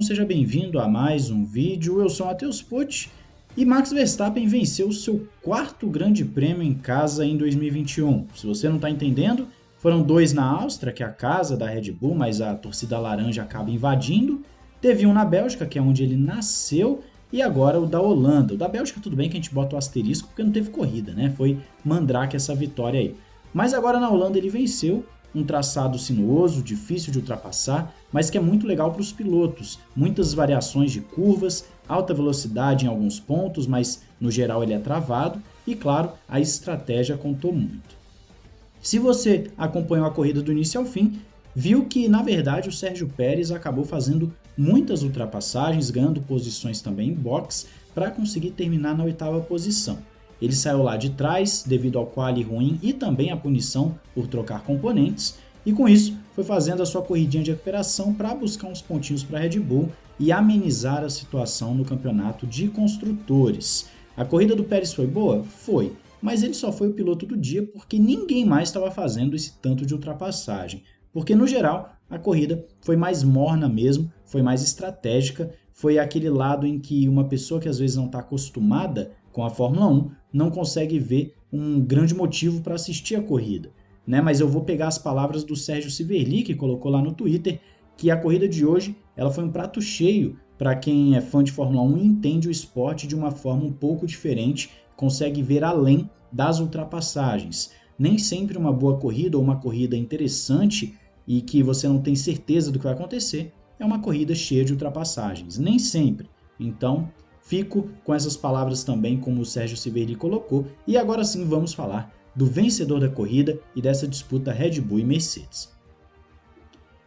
seja bem-vindo a mais um vídeo. Eu sou Matheus Pucci e Max Verstappen venceu seu quarto grande prêmio em casa em 2021. Se você não está entendendo, foram dois na Áustria, que é a casa da Red Bull, mas a torcida laranja acaba invadindo. Teve um na Bélgica, que é onde ele nasceu, e agora o da Holanda. O da Bélgica tudo bem que a gente bota o asterisco porque não teve corrida, né? Foi mandrake essa vitória aí. Mas agora na Holanda ele venceu. Um traçado sinuoso, difícil de ultrapassar, mas que é muito legal para os pilotos. Muitas variações de curvas, alta velocidade em alguns pontos, mas no geral ele é travado. E claro, a estratégia contou muito. Se você acompanhou a corrida do início ao fim, viu que na verdade o Sérgio Pérez acabou fazendo muitas ultrapassagens, ganhando posições também em box, para conseguir terminar na oitava posição. Ele saiu lá de trás devido ao quali ruim e também a punição por trocar componentes, e com isso foi fazendo a sua corridinha de recuperação para buscar uns pontinhos para a Red Bull e amenizar a situação no campeonato de construtores. A corrida do Pérez foi boa? Foi, mas ele só foi o piloto do dia porque ninguém mais estava fazendo esse tanto de ultrapassagem. Porque no geral a corrida foi mais morna mesmo, foi mais estratégica, foi aquele lado em que uma pessoa que às vezes não está acostumada com a Fórmula 1 não consegue ver um grande motivo para assistir a corrida, né? Mas eu vou pegar as palavras do Sérgio Civerli, que colocou lá no Twitter, que a corrida de hoje ela foi um prato cheio para quem é fã de Fórmula 1 e entende o esporte de uma forma um pouco diferente, consegue ver além das ultrapassagens. Nem sempre uma boa corrida ou uma corrida interessante e que você não tem certeza do que vai acontecer é uma corrida cheia de ultrapassagens, nem sempre. Então, fico com essas palavras também, como o Sérgio Civerli colocou, e agora sim vamos falar do vencedor da corrida e dessa disputa Red Bull e Mercedes.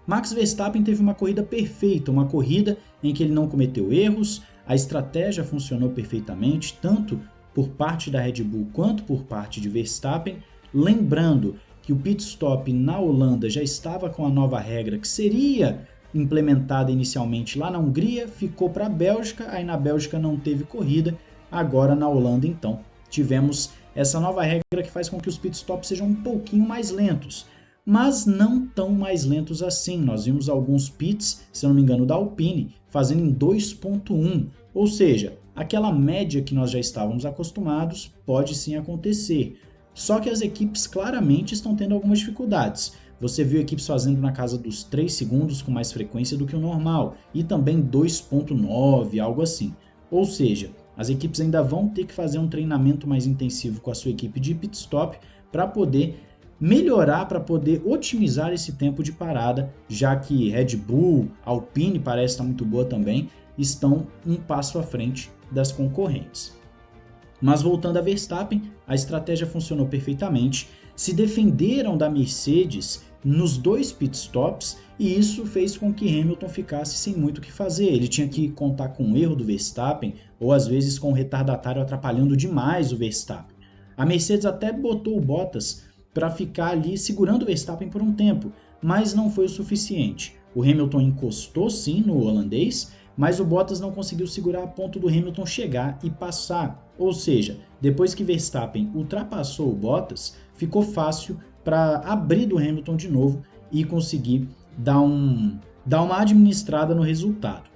Max Verstappen teve uma corrida perfeita, uma corrida em que ele não cometeu erros, a estratégia funcionou perfeitamente, tanto por parte da Red Bull quanto por parte de Verstappen, lembrando que o pit stop na Holanda já estava com a nova regra que seria implementada inicialmente lá na Hungria, ficou para a Bélgica, aí na Bélgica não teve corrida, agora na Holanda então tivemos essa nova regra que faz com que os pitstops sejam um pouquinho mais lentos, mas não tão mais lentos assim. Nós vimos alguns pits, se eu não me engano da Alpine, fazendo em 2.1, ou seja, aquela média que nós já estávamos acostumados pode sim acontecer, só que as equipes claramente estão tendo algumas dificuldades. Você viu equipes fazendo na casa dos 3 segundos com mais frequência do que o normal, e também 2.9, algo assim. Ou seja, as equipes ainda vão ter que fazer um treinamento mais intensivo com a sua equipe de pit stop para poder melhorar, para poder otimizar esse tempo de parada, já que Red Bull, Alpine parece estar muito boa também, estão um passo à frente das concorrentes. Mas voltando a Verstappen, a estratégia funcionou perfeitamente, se defenderam da Mercedes nos dois pitstops e isso fez com que Hamilton ficasse sem muito o que fazer. Ele tinha que contar com o erro do Verstappen ou às vezes com o retardatário atrapalhando demais o Verstappen. A Mercedes até botou o Bottas para ficar ali segurando o Verstappen por um tempo, mas não foi o suficiente. O Hamilton encostou sim no holandês, mas o Bottas não conseguiu segurar a ponto do Hamilton chegar e passar. Ou seja, depois que Verstappen ultrapassou o Bottas, ficou fácil para abrir do Hamilton de novo e conseguir dar uma administrada no resultado.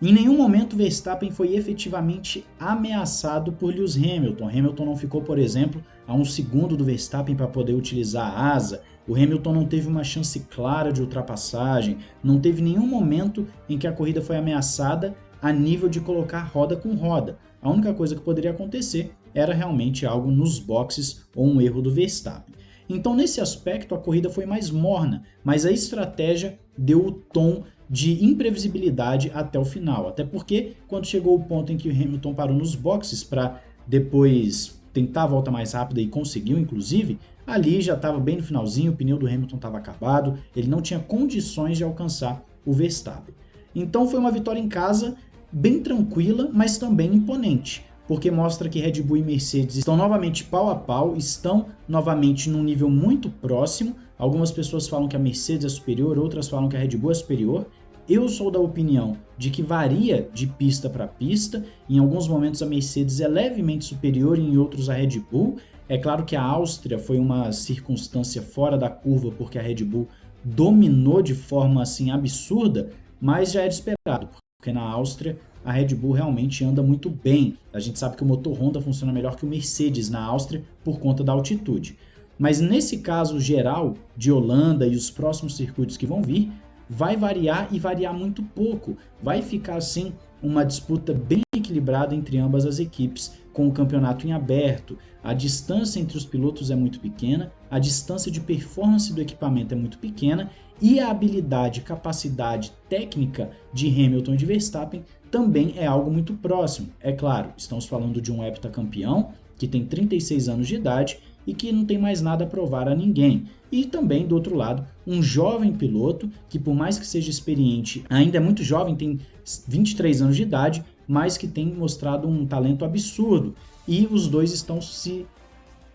Em nenhum momento Verstappen foi efetivamente ameaçado por Lewis Hamilton. Hamilton não ficou, por exemplo, a 1 segundo do Verstappen para poder utilizar a asa. O Hamilton não teve uma chance clara de ultrapassagem. Não teve nenhum momento em que a corrida foi ameaçada a nível de colocar roda com roda. A única coisa que poderia acontecer era realmente algo nos boxes ou um erro do Verstappen. Então, nesse aspecto, a corrida foi mais morna, mas a estratégia deu o tom de imprevisibilidade até o final. Até porque, quando chegou o ponto em que o Hamilton parou nos boxes para depois tentar a volta mais rápida e conseguiu, inclusive, ali já estava bem no finalzinho, o pneu do Hamilton estava acabado, ele não tinha condições de alcançar o Verstappen. Então, foi uma vitória em casa bem tranquila, mas também imponente, porque mostra que Red Bull e Mercedes estão novamente pau a pau, estão novamente num nível muito próximo. Algumas pessoas falam que a Mercedes é superior, outras falam que a Red Bull é superior. Eu sou da opinião de que varia de pista para pista. Em alguns momentos a Mercedes é levemente superior, em outros a Red Bull. É claro que a Áustria foi uma circunstância fora da curva, porque a Red Bull dominou de forma assim absurda, mas já era esperado. porque na Áustria a Red Bull realmente anda muito bem. A gente sabe que o motor Honda funciona melhor que o Mercedes na Áustria por conta da altitude. Mas nesse caso geral de Holanda e os próximos circuitos que vão vir, vai variar e variar muito pouco. Vai ficar assim uma disputa bem equilibrada entre ambas as equipes, com o campeonato em aberto. A distância entre os pilotos é muito pequena, a distância de performance do equipamento é muito pequena e a habilidade, capacidade técnica de Hamilton e de Verstappen também é algo muito próximo. É claro, estamos falando de um heptacampeão que tem 36 anos de idade e que não tem mais nada a provar a ninguém. E também, do outro lado, um jovem piloto que, por mais que seja experiente, ainda é muito jovem, tem 23 anos de idade, mas que tem mostrado um talento absurdo. E os dois estão se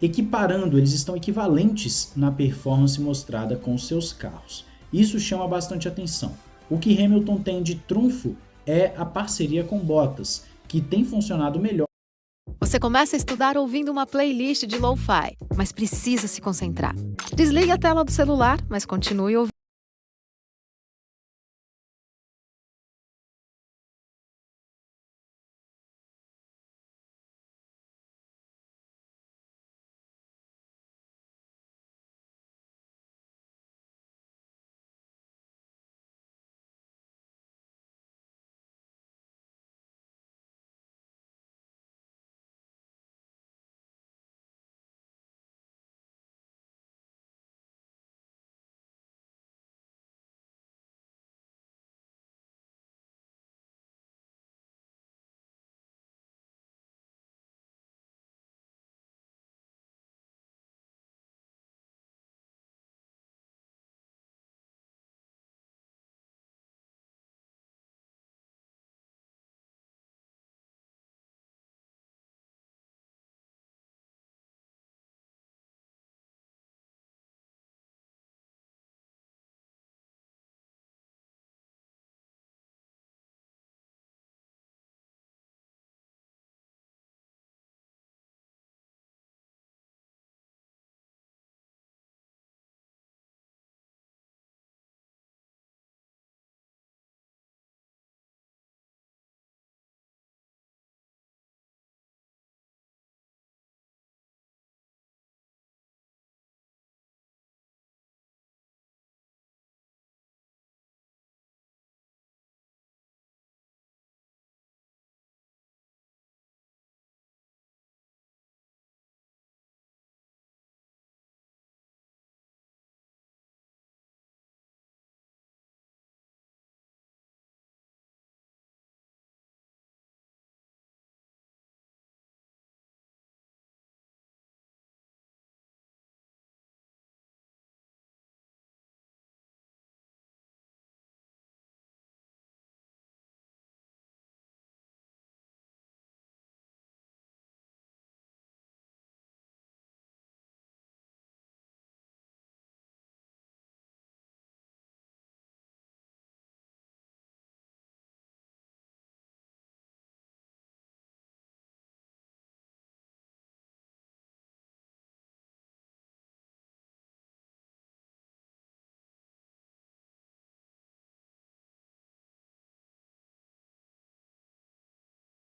equiparando, eles estão equivalentes na performance mostrada com os seus carros. Isso chama bastante atenção. O que Hamilton tem de trunfo é a parceria com Bottas, que tem funcionado melhor. Você começa a estudar ouvindo uma playlist de lo-fi, mas precisa se concentrar. Desligue a tela do celular, mas continue ouvindo.